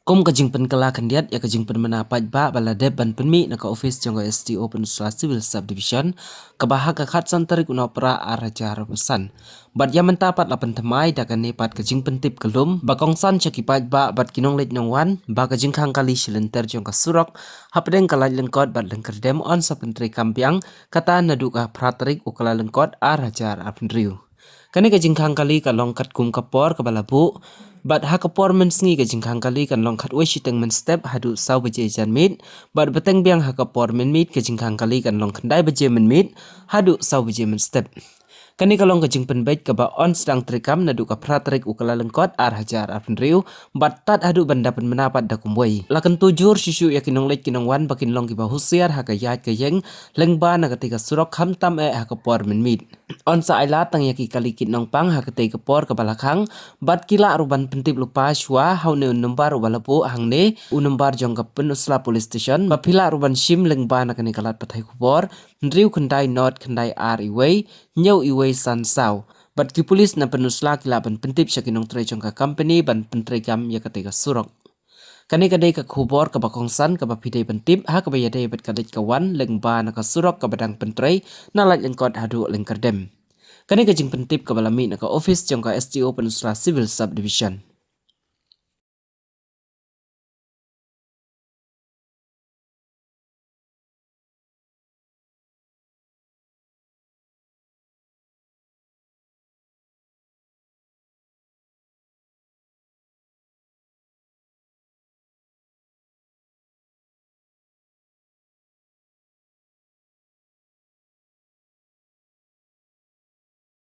Kum kajing pen kala kandiat ya kajing pen menapaj ba baladeb ban penmi naka office jongga STO Peninsula Civil Subdivision kabahag kakat santarik unopera araja pesan. Bat ya mentapat lapan temai dakan nepat kajing pentip kelum bakongsan cakipaj ba bat kinong let nongwan ba kajing kang kali silenter jongga surok hapdeng kalaj lengkot bat lengker dem on sa pentri kampiang kata naduka pratarik ukala lengkot araja apendriu. Kani kajing kang kali kalongkat kum kapor kabalabu bat hakapor mensngi kajing kang kali kan longkat weshiteng men step hadu sau beje jan mit bat beteng biang hakapor men mit kajing kang kali kan long kendai beje men mit hadu sau beje men step. Kani kalong kajing penbait kaba on sedang terikam nadu ka pratrik ukala lengkot ar hajar apnriu bat tat hadu banda pen menapat da kumboi lakan tujur sisu ya kinong lek kinong wan bakin long kiba husiar hakayat kayeng lengba na ketika surok hamtam hakapor men mit on sa aila tang yaki kali kinong pang hakate kapor kabalakang bat kila aruban pentip lupa shwa haune numbar ubalapu hangne unumbar jong ka Peninsula Police Station bapila aruban shim lengba na kani kalat patai kupor ndriu kendai not kendai ar iway nyau iway san sau bat ki pulis na Peninsula kila ban pentip syakinong tre jong ka company ban pentregam ya ketika surok kani kadai ka kubor ka bakongsan ka bapidai pentip ha ka bayadai bat kadai kawan lengba na ka surok ka badang pentrei na lait lengkot hadu lengkerdem kani kajing pentip ka balami na ka office jong ka STO Peninsula Civil Subdivision.